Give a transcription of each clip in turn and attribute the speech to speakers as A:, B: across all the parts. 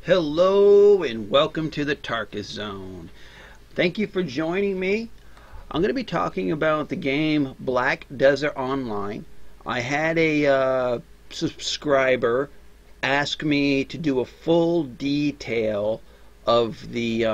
A: Hello and welcome to the Tarkis Zone. Thank you for joining me. I'm going to be talking about the game Black Desert Online. I had a subscriber ask me to do a full detail of the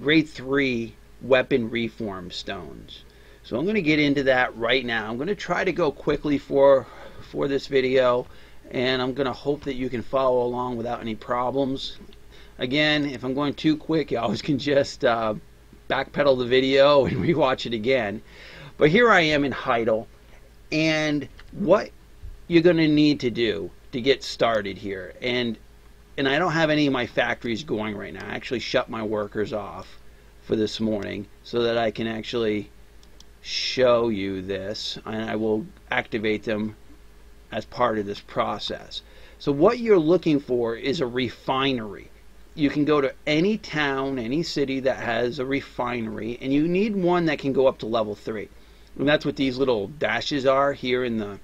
A: grade 3 weapon reform stones. So I'm going to get into that right now. I'm going to try to go quickly for this video, and I'm going to hope that you can follow along without any problems. Again, if I'm going too quick, you always can just backpedal the video and rewatch it again. But here I am in Heidel, and what you're going to need to do to get started here, and I don't have any of my factories going right now. I actually shut my workers off for this morning so that I can actually show you this, and I will activate them as part of this process. So what you're looking for is a refinery. You can go to any town, any city that has a refinery, and you need one that can go up to level 3. And that's what these little dashes are here in the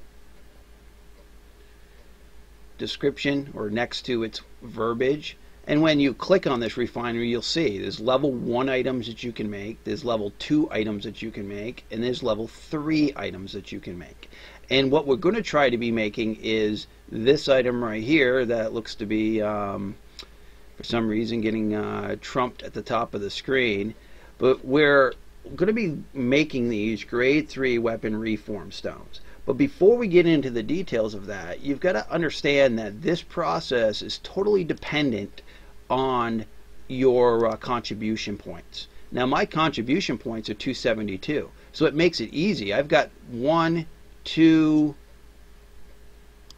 A: description or next to its verbiage. And when you click on this refinery, you'll see there's level 1 items that you can make, there's level 2 items that you can make, and there's level 3 items that you can make. And what we're going to try to be making is this item right here that looks to be, for some reason, getting trumped at the top of the screen. But we're going to be making these grade 3 weapon reform stones. But before we get into the details of that, you've got to understand that this process is totally dependent on your contribution points. Now my contribution points are 272, so it makes it easy. I've got 1, 2,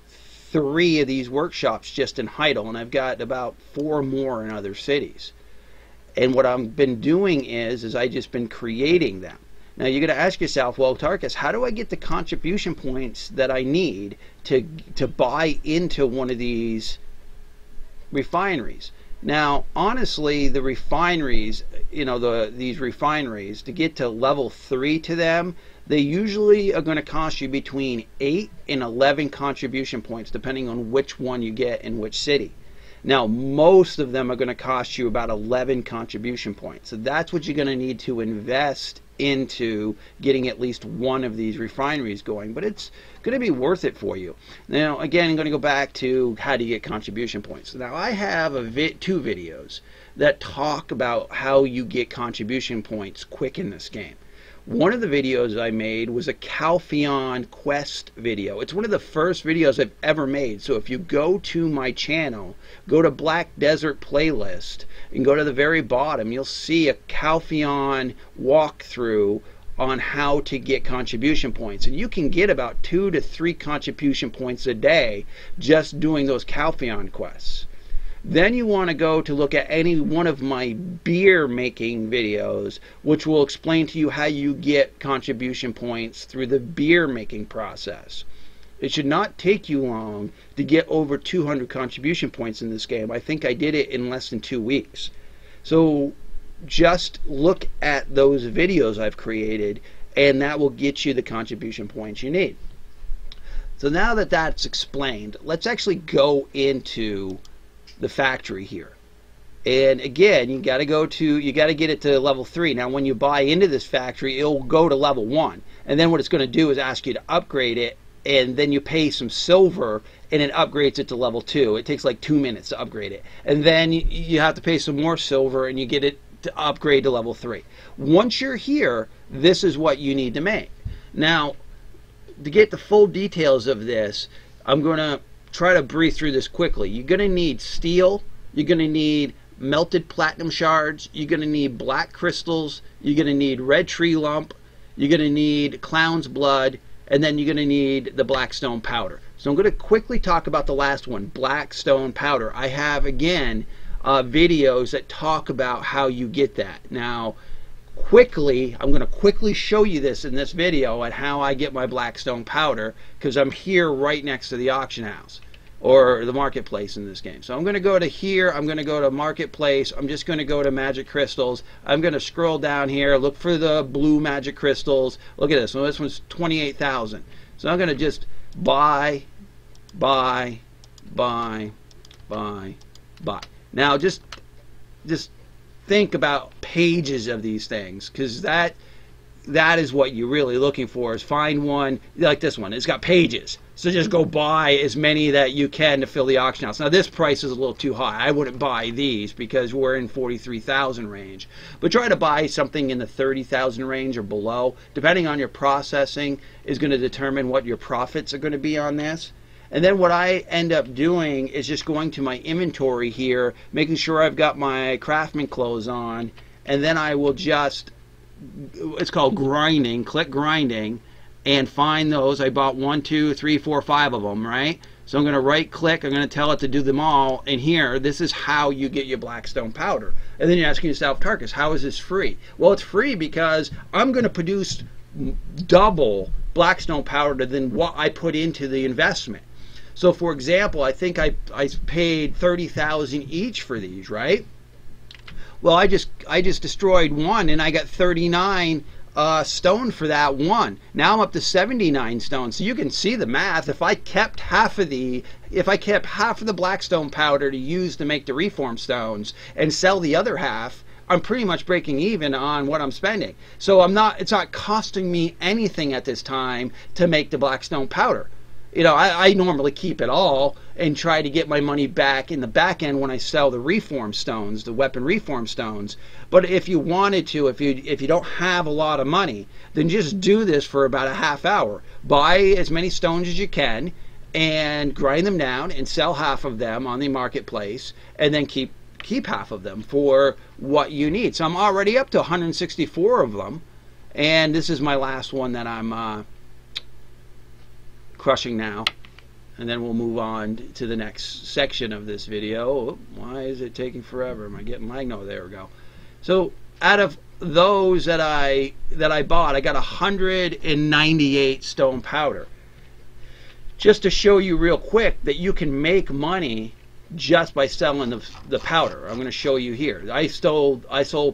A: 3 of these workshops just in Heidel, and I've got about 4 more in other cities. And what I've been doing is I just been creating them. Now you're going to ask yourself, well, Tarkis, how do I get the contribution points that I need to buy into one of these refineries? Now, honestly, the refineries, these refineries, to get to level 3 to them, they usually are going to cost you between 8 and 11 contribution points, depending on which one you get in which city. Now, most of them are going to cost you about 11 contribution points. So that's what you're going to need to invest into getting at least one of these refineries going, but it's going to be worth it for you. Now again, I'm going to go back to how do you get contribution points. Now I have 2 videos that talk about how you get contribution points quick in this game. One of the videos I made was a Calpheon quest video. It's one of the first videos I've ever made. So if you go to my channel, go to Black Desert playlist, and go to the very bottom, you'll see a Calpheon walkthrough on how to get contribution points. And you can get about 2 to 3 contribution points a day just doing those Calpheon quests. Then you want to go to look at any one of my beer making videos, which will explain to you how you get contribution points through the beer making process. It should not take you long to get over 200 contribution points in this game. I think I did it in less than 2 weeks. So just look at those videos I've created, and that will get you the contribution points you need. So now that that's explained, let's actually go into the factory here. And again, you got to get it to level 3. Now when you buy into this factory, it'll go to level 1, and then what it's going to do is ask you to upgrade it, and then you pay some silver and it upgrades it to level 2. It takes like 2 minutes to upgrade it, and then you have to pay some more silver and you get it to upgrade to level 3. Once you're here, this is what you need to make. Now to get the full details of this, I'm going to try to breeze through this quickly. You're going to need steel, you're going to need melted platinum shards, you're going to need black crystals, you're going to need red tree lump, you're going to need clown's blood, and then you're going to need the black stone powder. So I'm going to quickly talk about the last one, black stone powder. I have, again, videos that talk about how you get that. Now I'm going to quickly show you this in this video on how I get my black stone powder, because I'm here right next to the auction house, or the marketplace in this game. So I'm going to go to here, I'm going to go to marketplace, I'm just going to go to magic crystals, I'm going to scroll down here, look for the blue magic crystals. Look at this, so this one's 28,000. So I'm going to just buy, buy, buy. Now just think about pages of these things, because that is what you're really looking for, is find one like this one. It's got pages. So just go buy as many that you can to fill the auction house. Now this price is a little too high. I wouldn't buy these because we're in 43,000 range. But try to buy something in the 30,000 range or below. Depending on your processing is going to determine what your profits are going to be on this. And then what I end up doing is just going to my inventory here, making sure I've got my craftsman clothes on, and then I will just, it's called grinding, click grinding, and find those. I bought 1, 2, 3, 4, 5 of them, right? So I'm going to right click, I'm going to tell it to do them all, and here, this is how you get your blackstone powder. And then you're asking yourself, Tarkis, how is this free? Well, it's free because I'm going to produce double blackstone powder than what I put into the investment. So for example, I think I paid 30,000 each for these, right? Well, I just destroyed one, and I got 39 stone for that one. Now I'm up to 79 stone. So you can see the math. If I kept half of the blackstone powder to use to make the reform stones and sell the other half, I'm pretty much breaking even on what I'm spending. So it's not costing me anything at this time to make the blackstone powder. You know, I normally keep it all and try to get my money back in the back end when I sell the reform stones, the weapon reform stones. But if you wanted to, if you don't have a lot of money, then just do this for about a half hour. Buy as many stones as you can and grind them down and sell half of them on the marketplace, and then keep half of them for what you need. So I'm already up to 164 of them, and this is my last one that I'm crushing now, and then we'll move on to the next section of this video. Oh, why is it taking forever? Am I getting my, no, there we go. So out of those that I bought, I got 198 stone powder. Just to show you real quick that you can make money just by selling the powder. I'm going to show you here. I sold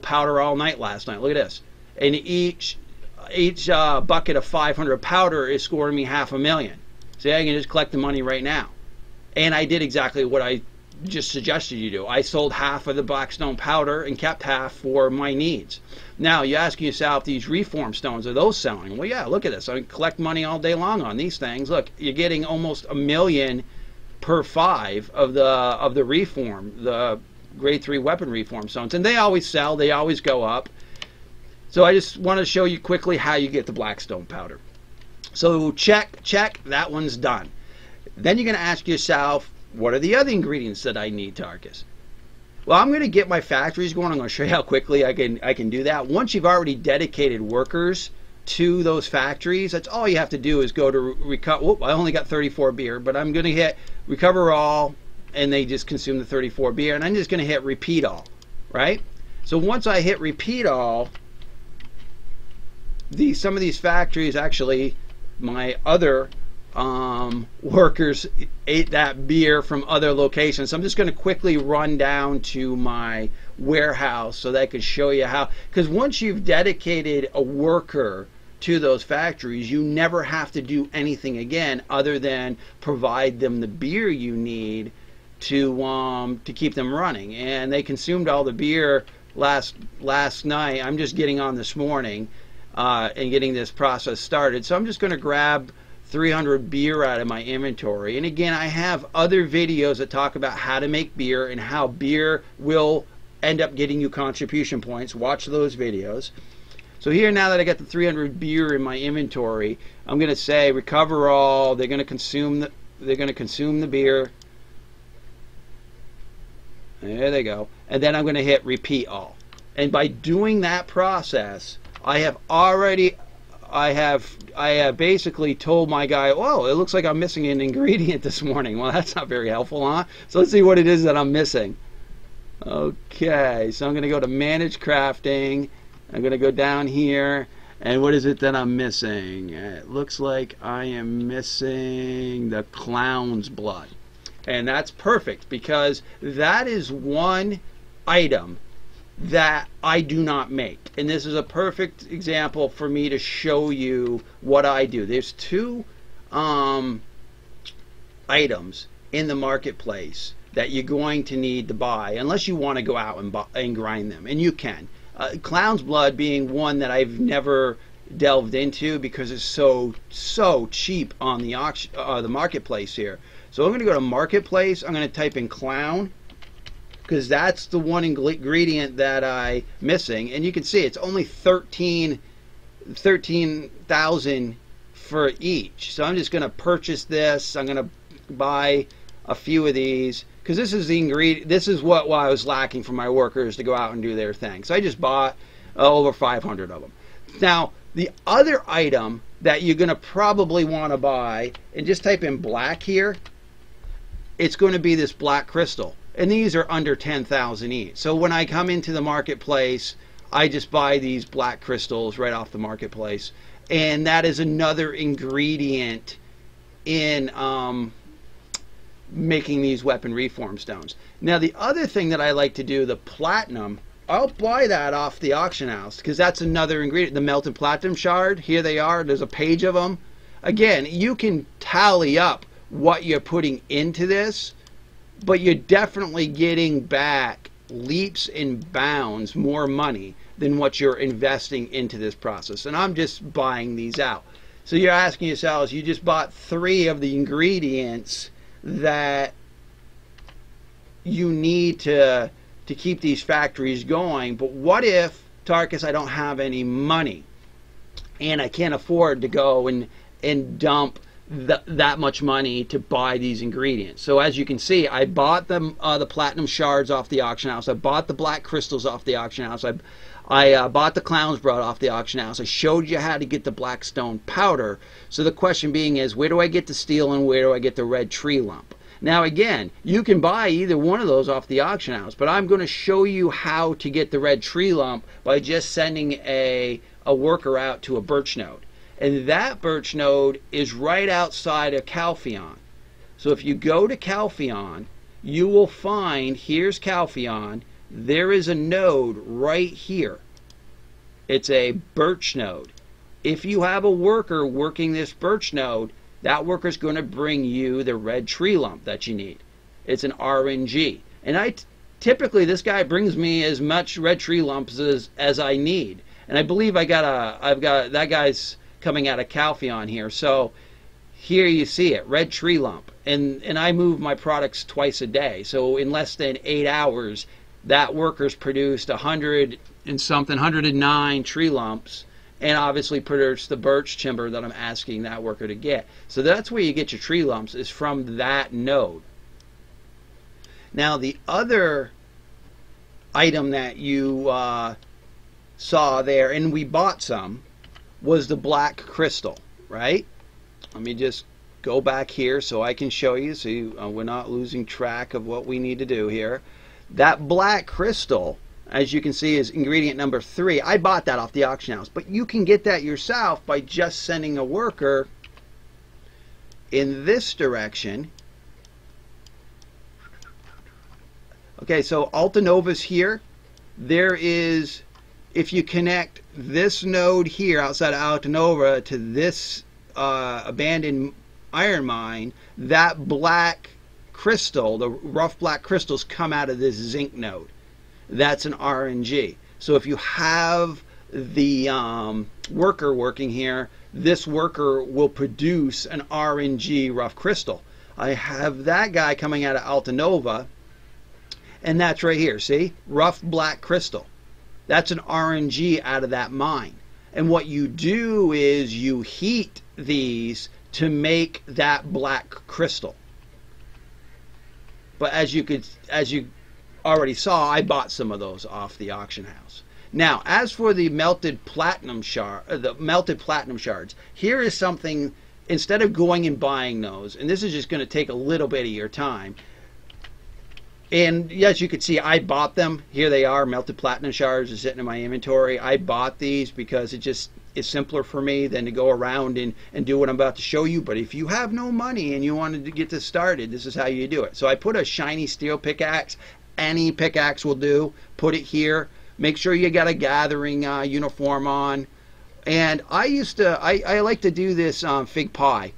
A: powder all night last night. Look at this. And each bucket of 500 powder is scoring me $500,000. See, I can just collect the money right now. And I did exactly what I just suggested you do. I sold half of the blackstone powder and kept half for my needs. Now, you ask yourself, these reform stones, are those selling? Well, yeah, look at this. I collect money all day long on these things. Look, you're getting almost $1 million per 5 of the reform, the grade 3 weapon reform stones. And they always sell. They always go up. So I just want to show you quickly how you get the blackstone powder. So check, that one's done. Then you're going to ask yourself, what are the other ingredients that I need, Tarkis? Well, I'm going to get my factories going. I'm going to show you how quickly I can do that. Once you've already dedicated workers to those factories, that's all you have to do is go to recover. Whoop, I only got 34 beer, but I'm going to hit recover all, and they just consume the 34 beer, and I'm just going to hit repeat all, right? So once I hit repeat all, some of these factories, actually my other workers ate that beer from other locations. So I'm just going to quickly run down to my warehouse so that I could show you how, because once you've dedicated a worker to those factories, you never have to do anything again other than provide them the beer you need to keep them running. And they consumed all the beer last night. I'm just getting on this morning and getting this process started. So I'm just going to grab 300 beer out of my inventory. And again, I have other videos that talk about how to make beer and how beer will end up getting you contribution points. Watch those videos. So here, now that I got the 300 beer in my inventory, I'm going to say recover all. They're going to consume the beer. There they go. And then I'm going to hit repeat all. And by doing that process, I have basically told my guy, oh, it looks like I'm missing an ingredient this morning. Well, that's not very helpful, huh? So let's see what it is that I'm missing. Okay, so I'm going to go to Manage Crafting. I'm going to go down here, and what is it that I'm missing? It looks like I am missing the clown's blood. And that's perfect, because that is one item that I do not make. And this is a perfect example for me to show you what I do. There's two items in the marketplace that you're going to need to buy unless you want to go out and grind them, and you can. Clown's blood being one that I've never delved into because it's so cheap on the auction, the marketplace here. So I'm going to go to marketplace. I'm going to type in clown because that's the one ingredient that I'm missing, and you can see it's only 13,000 for each. So I'm just going to purchase this. I'm going to buy a few of these because this is the ingredient. This is what I was lacking for my workers to go out and do their thing. So I just bought over 500 of them. Now the other item that you're going to probably want to buy, and just type in black here, it's going to be this black crystal, and these are under 10,000 each. So when I come into the marketplace, I just buy these black crystals right off the marketplace, and that is another ingredient in making these weapon reform stones. Now the other thing that I like to do, the platinum, I'll buy that off the auction house because that's another ingredient. The melted platinum shard, here they are, there's a page of them. Again, you can tally up what you're putting into this, but you're definitely getting back leaps and bounds more money than what you're investing into this process. And I'm just buying these out. So you're asking yourselves, you just bought 3 of the ingredients that you need to keep these factories going. But what if, Tarkis, I don't have any money and I can't afford to go and dump that much money to buy these ingredients? So as you can see, I bought them the platinum shards off the auction house. I bought the black crystals off the auction house. I bought the clown's blood off the auction house. I showed you how to get the black stone powder. So the question being is, where do I get the steel and where do I get the red tree lump? Now again, you can buy either one of those off the auction house, but I'm going to show you how to get the red tree lump by just sending a worker out to a birch node. And that birch node is right outside of Calpheon. So if you go to Calpheon, you will find, here's Calpheon, there is a node right here. It's a birch node. If you have a worker working this birch node, that worker is going to bring you the red tree lump that you need. It's an RNG. And typically this guy brings me as much red tree lumps as I need. And I believe I've got that guy's coming out of Calpheon here. So here you see it, red tree lump. And I move my products twice a day. So in less than 8 hours, that worker's produced 109 tree lumps, and obviously produced the birch timber that I'm asking that worker to get. So that's where you get your tree lumps, is from that node. Now the other item that you saw there, and we bought some, was the black crystal, right? Let me just go back here so I can show you, so we're not losing track of what we need to do here. That black crystal, as you can see, is ingredient number 3. I bought that off the auction house, but you can get that yourself by just sending a worker in this direction. Okay, so Altanova's here. There is, if you connect this node here outside of Altanova to this abandoned iron mine, that black crystal, the rough black crystals, come out of this zinc node. That's an RNG. So if you have the worker working here, this worker will produce an RNG rough crystal. I have that guy coming out of Altanova, and that's right here, see? Rough black crystal. That's an RNG out of that mine. And what you do is you heat these to make that black crystal. But as you already saw, I bought some of those off the auction house. Now, as for the melted platinum shards, here is something. Instead of going and buying those, and this is just going to take a little bit of your time. And as you can see, I bought them. Here they are, melted platinum shards are sitting in my inventory. I bought these because it just is simpler for me than to go around and do what I'm about to show you. But if you have no money and you wanted to get this started, this is how you do it. So I put a shiny steel pickaxe. Any pickaxe will do. Put it here. Make sure you got a gathering uniform on. And I like to do this fig pie.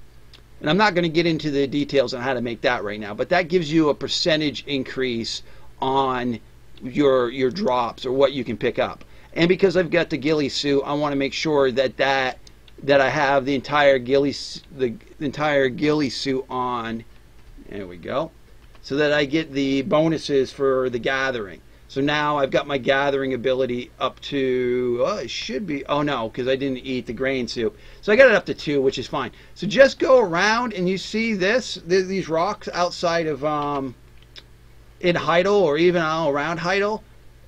A: And I'm not going to get into the details on how to make that right now, but that gives you a percentage increase on your drops or what you can pick up. And because I've got the ghillie suit, I want to make sure that I have the entire ghillie suit on. There we go. So that I get the bonuses for the gathering. So now I've got my gathering ability up to, oh, it should be, oh no, because I didn't eat the grain soup. So I got it up to 2, which is fine. So just go around and you see these rocks outside of, in Heidel or even all around Heidel,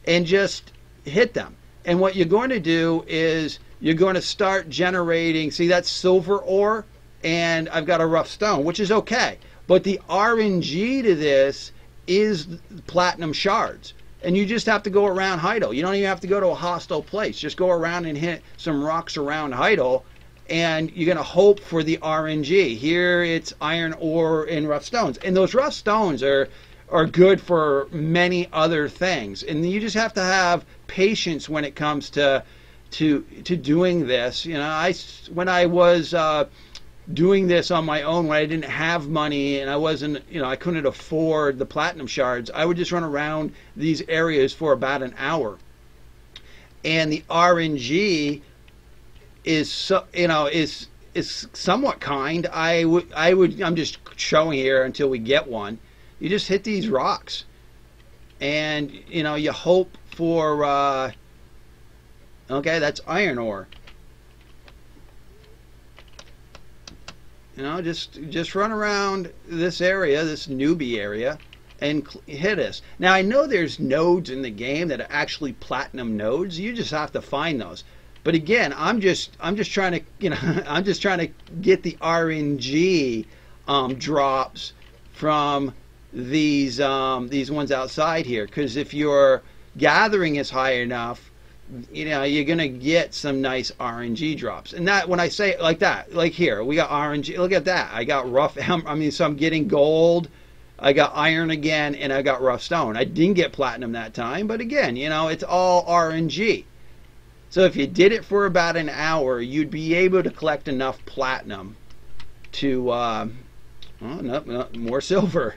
A: and just hit them. And what you're going to do is you're going to start generating, see that's silver ore, and I've got a rough stone, which is okay. But the RNG to this is platinum shards. And you just have to go around Heidel. You don't even have to go to a hostile place. Just go around and hit some rocks around Heidel, and you're going to hope for the RNG. Here it's iron ore and rough stones. And those rough stones are good for many other things. And you just have to have patience when it comes to doing this. You know, when I was doing this on my own, when I didn't have money and I wasn't, you know, I couldn't afford the platinum shards, I would just run around these areas for about an hour. And the RNG is, so, you know, is somewhat kind. I'm just showing here until we get one. You just hit these rocks, and you know, you hope for. Okay, that's iron ore. You know, just run around this area, this newbie area, and hit us. Now I know there's nodes in the game that are actually platinum nodes. You just have to find those. But again, I'm just trying to, you know, I'm just trying to get the RNG drops from these ones outside here. Because if your gathering is high enough, you know, you're gonna get some nice RNG drops. And that, when I say it like that, like here, we got RNG. Look at that. I got rough. I mean, so I'm getting gold. I got iron again, and I got rough stone. I didn't get platinum that time, but again, you know, it's all RNG. So if you did it for about an hour, you'd be able to collect enough platinum to, oh, no, more silver.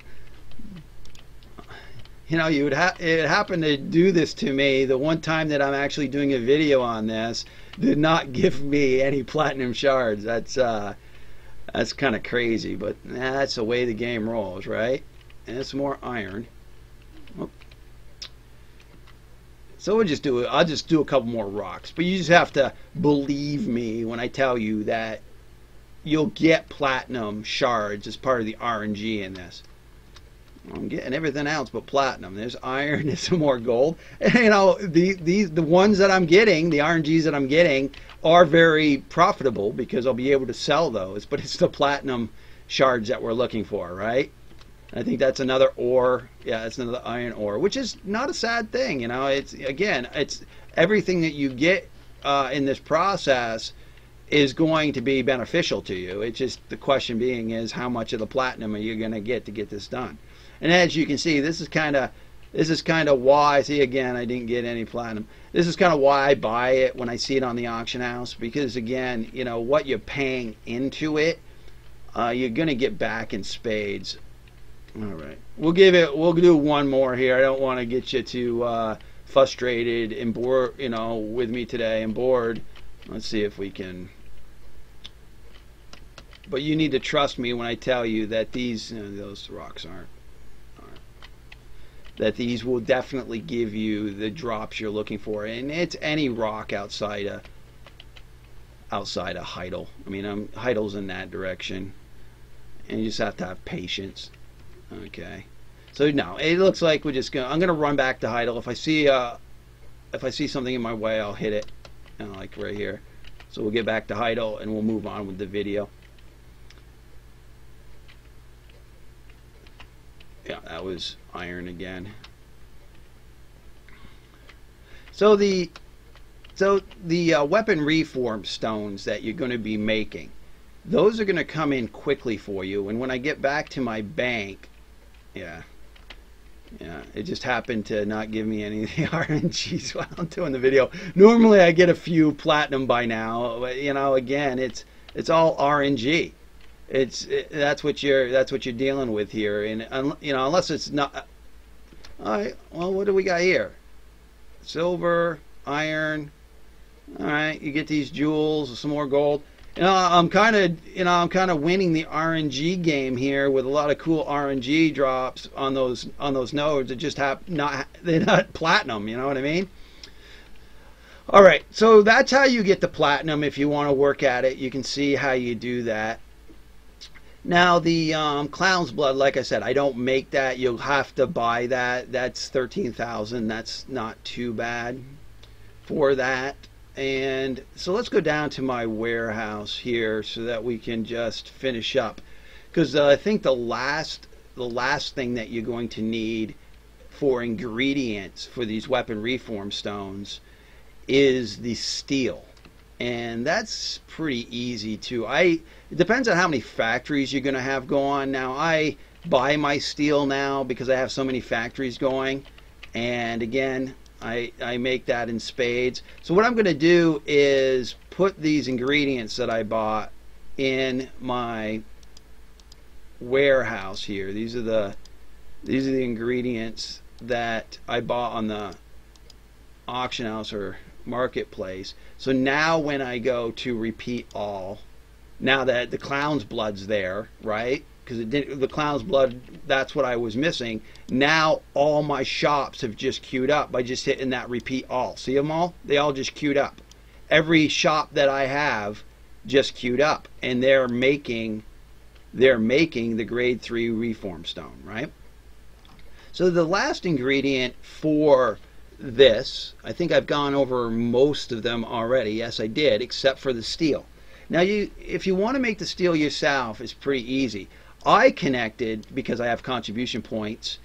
A: You know, it happened to do this to me. The one time that I'm actually doing a video on this did not give me any platinum shards. That's kind of crazy, but that's the way the game rolls, right? And it's more iron. Oh. So I'll just do a couple more rocks, but you just have to believe me when I tell you that you'll get platinum shards as part of the RNG in this. I'm getting everything else but platinum. There's iron, there's some more gold. And, you know, the ones that I'm getting, the RNGs that I'm getting, are very profitable because I'll be able to sell those. But it's the platinum shards that we're looking for, right? I think that's another ore. Yeah, that's another iron ore, which is not a sad thing. You know, it's, again, it's everything that you get in this process is going to be beneficial to you. It's just the question being is how much of the platinum are you going to get this done? And as you can see, this is kind of why. See, again, I didn't get any platinum. This is kind of why I buy it when I see it on the auction house, because again, you know what you're paying into it, you're going to get back in spades. All right, we'll do one more here. I don't want to get you too frustrated and bored, you know, with me today and bored. Let's see if we can. But you need to trust me when I tell you that those rocks aren't. That these will definitely give you the drops you're looking for, and it's any rock outside of Heidel. I mean, Heidel's in that direction, and you just have to have patience. Okay, so no, it looks like I'm gonna run back to Heidel. If I see something in my way, I'll hit it, you know, like right here. So we'll get back to Heidel and we'll move on with the video. Yeah, that was iron again. So the weapon reform stones that you're going to be making, those are going to come in quickly for you. And when I get back to my bank, yeah, it just happened to not give me any of the RNGs while I'm doing the video. Normally I get a few platinum by now, but you know, again, it's all RNG. That's what you're dealing with here, and unless it's not. All right. Well, what do we got here? Silver, iron. All right. You get these jewels, some more gold. I'm kind of winning the RNG game here with a lot of cool RNG drops on those nodes that just have not they're not platinum. You know what I mean? All right. So that's how you get the platinum. If you want to work at it, you can see how you do that. Now the clown's blood, like I said, I don't make that. You'll have to buy that. That's 13,000. That's not too bad for that. And so let's go down to my warehouse here so that we can just finish up, because I think the last thing that you're going to need for ingredients for these weapon reform stones is the steel, and that's pretty easy too. It depends on how many factories you're going to have going. Now I buy my steel now because I have so many factories going, and again, I make that in spades. So what I'm going to do is put these ingredients that I bought in my warehouse here. These are the ingredients that I bought on the auction house or marketplace. So now when I go to repeat all, now that the clown's blood's there, right? Because the clown's blood, that's what I was missing. Now all my shops have just queued up by just hitting that repeat all. See them all? They all just queued up. Every shop that I have just queued up, and they're making the grade 3 reform stone, right? So the last ingredient for this, I think I've gone over most of them already. Yes, I did, except for the steel. Now if you want to make the steel yourself, it's pretty easy. I connected, because I have contribution points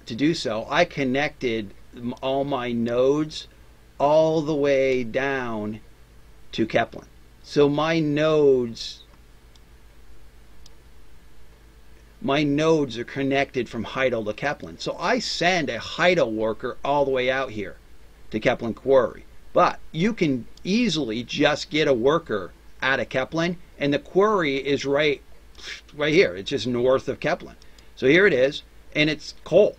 A: to do so, I connected all my nodes all the way down to Kepler. So my nodes are connected from Heidel to Kepler. So I send a Heidel worker all the way out here to Kepler Quarry. But you can easily just get a worker out of Kepler, and the quarry is right here. It's just north of Kepler. So here it is, and it's coal.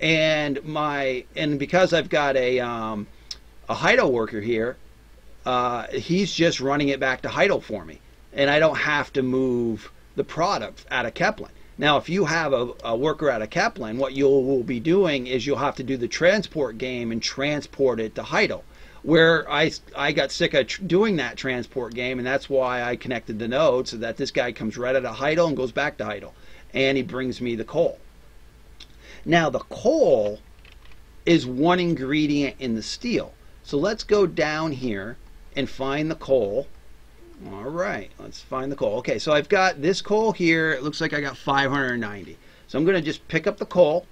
A: And because I've got a Heidel worker here, he's just running it back to Heidel for me, and I don't have to move the product out of Kepler. Now, if you have a worker out of Kepler, what you will be doing is you'll have to do the transport game and transport it to Heidel, where I got sick of doing that transport game, and that's why I connected the node so that this guy comes right out of Heidel and goes back to Heidel, and he brings me the coal. Now the coal is one ingredient in the steel. So let's go down here and find the coal. All right, let's find the coal. Okay, so I've got this coal here. It looks like I got 590. So I'm going to just pick up the coal,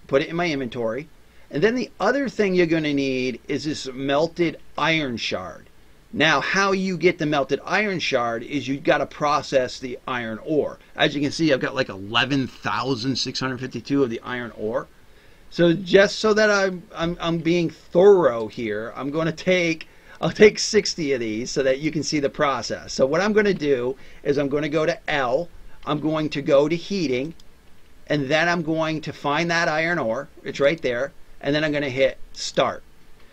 A: put it in my inventory. And then the other thing you're going to need is this melted iron shard. Now, how you get the melted iron shard is you've got to process the iron ore. As you can see, I've got like 11,652 of the iron ore. So just so that I'm being thorough here, I'll take 60 of these so that you can see the process. So what I'm going to do is I'm going to go to L, I'm going to go to heating, and then I'm going to find that iron ore. It's right there. And then I'm going to hit start.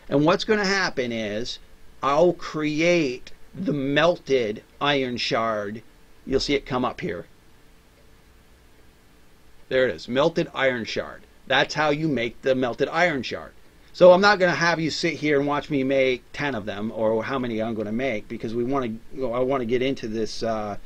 A: And what's going to happen is I'll create the melted iron shard. You'll see it come up here. There it is, melted iron shard. That's how you make the melted iron shard. So I'm not going to have you sit here and watch me make 10 of them, or how many I'm going to make, because I want to get into this how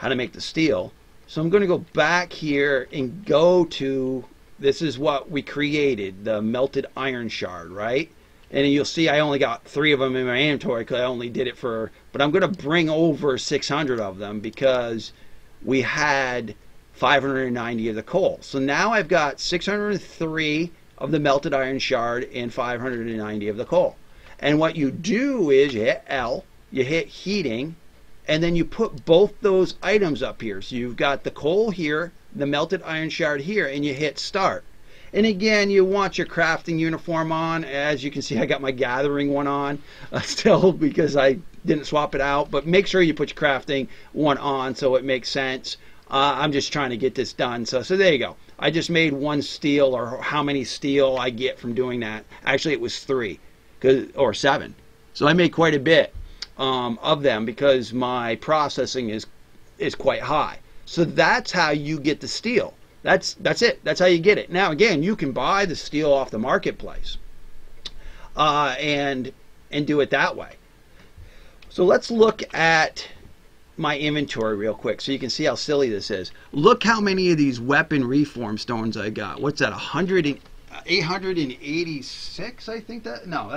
A: to make the steel. So I'm going to go back here and go to, this is what we created, the melted iron shard, right? And you'll see I only got 3 of them in my inventory because I only did it for, but I'm going to bring over 600 of them because we had 590 of the coal. So now I've got 603 of the melted iron shard and 590 of the coal. And what you do is you hit L, you hit heating, and then you put both those items up here. So you've got the coal here, the melted iron shard here, and you hit start. And again, you want your crafting uniform on. As you can see, I got my gathering one on still because I didn't swap it out. But make sure you put your crafting one on so it makes sense. I'm just trying to get this done. So there you go. I just made one steel, or how many steel I get from doing that. Actually, it was 3 or 7. So I made quite a bit of them because my processing is quite high. So that's how you get the steel. That's it. That's how you get it. Now again, you can buy the steel off the marketplace and do it that way. So let's look at my inventory real quick so you can see how silly this is. Look how many of these weapon reform stones I got. What's that? 886, I think that. No,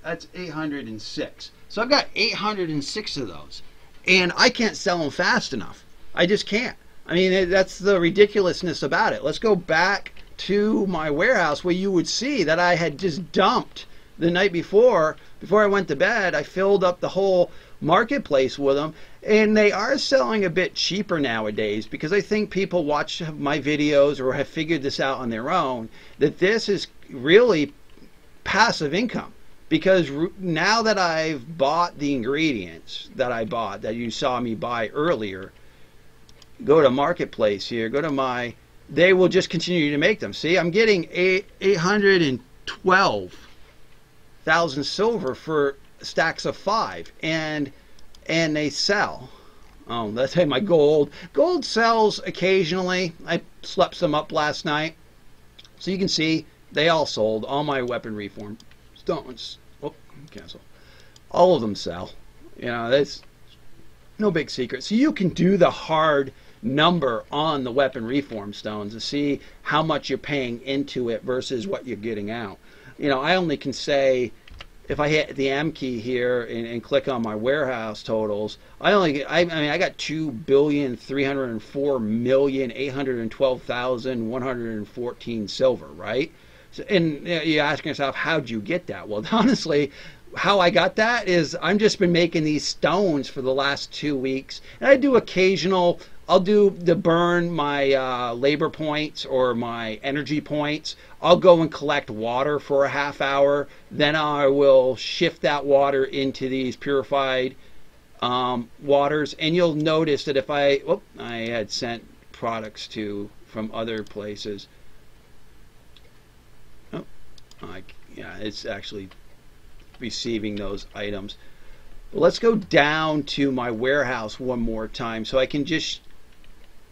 A: that's 806. So I've got 806 of those, and I can't sell them fast enough. I just can't. I mean, that's the ridiculousness about it. Let's go back to my warehouse where you would see that I had just dumped the night before I went to bed. I filled up the whole marketplace with them, and they are selling a bit cheaper nowadays because I think people watch my videos or have figured this out on their own, that this is really passive income. Because now that I've bought the ingredients that I bought, that you saw me buy earlier, go to marketplace here, go to my, they will just continue to make them. See, I'm getting 812,000 silver for stacks of 5, and they sell. Oh, that's my gold. Gold sells occasionally. I slept some up last night, so you can see they all sold. All my weapon reform stones. Oh, cancel. All of them sell. You know, that's no big secret. So you can do the hard number on the weapon reform stones to see how much you're paying into it versus what you're getting out. You know, I only can say, if I hit the M key here and click on my warehouse totals, I mean, I got 2,304,812,114 silver, right? So, and you're asking yourself, how'd you get that? Well, honestly, how I got that is I've just been making these stones for the last 2 weeks, and I do occasional. I'll do the burn my labor points or my energy points. I'll go and collect water for a half hour. Then I will shift that water into these purified waters. And you'll notice that if I had sent products from other places. Oh, yeah, it's actually receiving those items. But let's go down to my warehouse one more time so I can just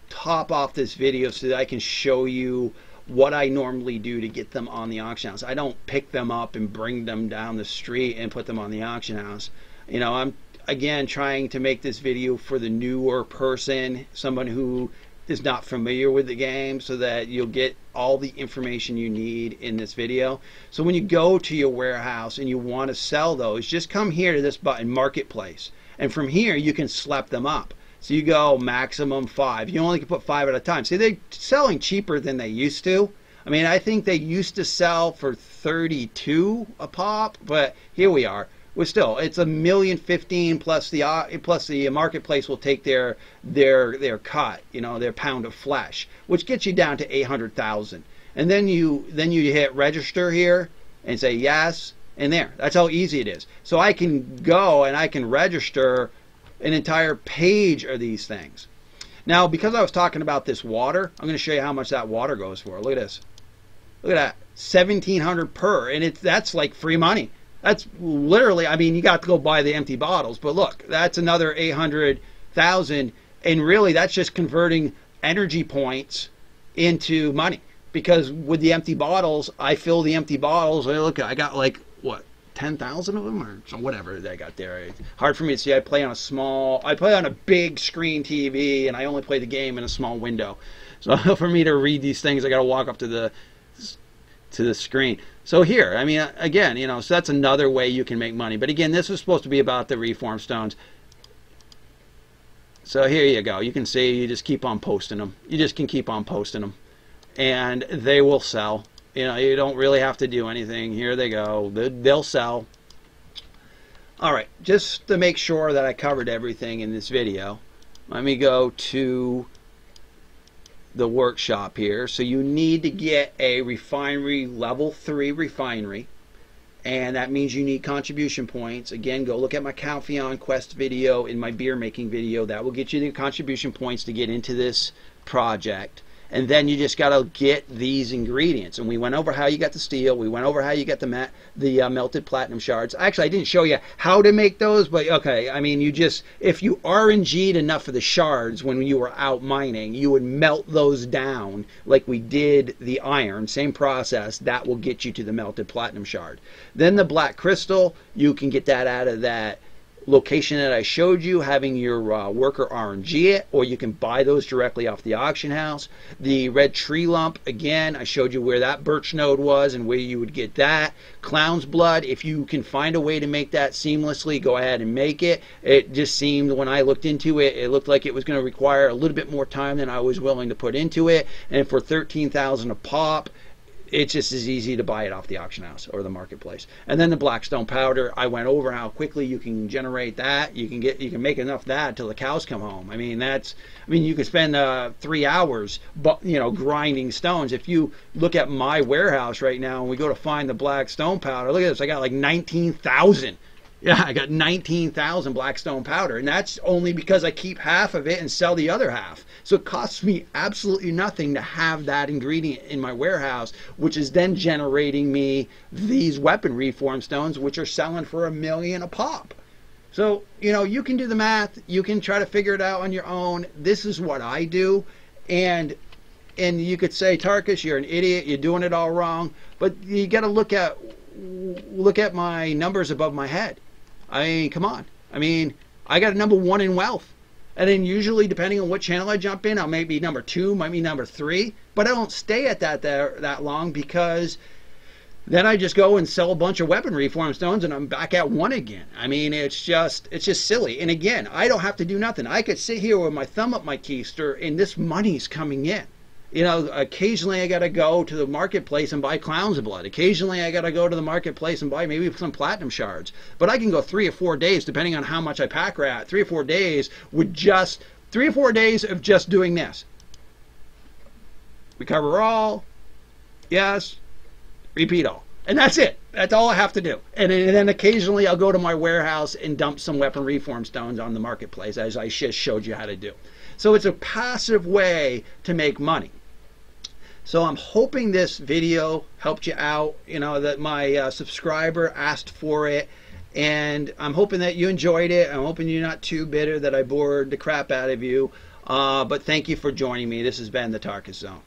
A: top off this video so that I can show you what I normally do to get them on the auction house. I don't pick them up and bring them down the street and put them on the auction house. You know, I'm again trying to make this video for the newer person, someone who is not familiar with the game, so that you'll get all the information you need in this video. So when you go to your warehouse and you want to sell those, just come here to this button, Marketplace, and from here you can slap them up. So you go maximum 5. You only can put 5 at a time. See, they're selling cheaper than they used to. I mean, I think they used to sell for 32 a pop, but here we are. We're still, it's $1,015,000 plus the marketplace will take their cut, you know, their pound of flesh, which gets you down to 800,000. And then you hit register here and say yes, and there. That's how easy it is. So I can go and I can register an entire page of these things. Now, because I was talking about this water, I'm going to show you how much that water goes for. Look at this. Look at that. 1,700 per, and that's like free money. That's literally, I mean, you got to go buy the empty bottles, but look, that's another 800,000, and really that's just converting energy points into money. Because with the empty bottles, I fill the empty bottles. Look, I got like what, 10,000 of them or whatever they got there. It's hard for me to see. I play on a big screen TV, and I only play the game in a small window. So for me to read these things, I got to walk up to the screen. So here, I mean, again, you know, so that's another way you can make money. But again, this is supposed to be about the reform stones. So here you go. You can see you just keep on posting them. You just can keep on posting them, and they will sell. You know, you don't really have to do anything. Here they go. They'll sell. All right, just to make sure that I covered everything in this video, let me go to the workshop here. So you need to get a refinery, level 3 refinery. And that means you need contribution points. Again, go look at my Calpheon Quest video and my beer making video. That will get you the contribution points to get into this project. And then you just got to get these ingredients. And we went over how you got the steel. We went over how you got the melted platinum shards. Actually, I didn't show you how to make those, but okay. I mean, if you RNG'd enough of the shards when you were out mining, you would melt those down like we did the iron. Same process. That will get you to the melted platinum shard. Then the black crystal, you can get that out of that location that I showed you, having your worker RNG it, or you can buy those directly off the auction house. The red tree lump, again, I showed you where that birch node was and where you would get that. Clown's blood, if you can find a way to make that seamlessly, go ahead and make it. It just seemed, when I looked into it, it looked like it was going to require a little bit more time than I was willing to put into it. And for $13,000 a pop, it's just as easy to buy it off the auction house or the marketplace. And then the blackstone powder, I went over how quickly you can generate that. You can make enough of that until the cows come home. I mean, you could spend 3 hours, grinding stones. If you look at my warehouse right now and we go to find the blackstone powder, look at this. I got like 19,000. Yeah, I got 19,000 blackstone powder, and that's only because I keep half of it and sell the other half. So it costs me absolutely nothing to have that ingredient in my warehouse, which is then generating me these weapon reform stones, which are selling for $1 million a pop. So, you can do the math. You can try to figure it out on your own. This is what I do. And you could say, Tarkis, you're an idiot. You're doing it all wrong. But you got to look at my numbers above my head. I mean, come on. I mean, I got a number 1 in wealth. And then usually, depending on what channel I jump in, I may be number 2, might be number 3. But I don't stay at that long, because then I just go and sell a bunch of weapon reform stones and I'm back at 1 again. I mean, it's just silly. And again, I don't have to do nothing. I could sit here with my thumb up my keister and this money's coming in. Occasionally I got to go to the marketplace and buy clown's blood. Occasionally I got to go to the marketplace and buy maybe some platinum shards. But I can go 3 or 4 days, depending on how much I pack rat, 3 or 4 days with just 3 or 4 days of just doing this. Recover all, yes, repeat all. And that's it. That's all I have to do. And then occasionally I'll go to my warehouse and dump some weapon reform stones on the marketplace, as I just showed you how to do. So it's a passive way to make money. So I'm hoping this video helped you out, that my subscriber asked for it. And I'm hoping that you enjoyed it. I'm hoping you're not too bitter that I bored the crap out of you. But thank you for joining me. This has been the Tarkis Zone.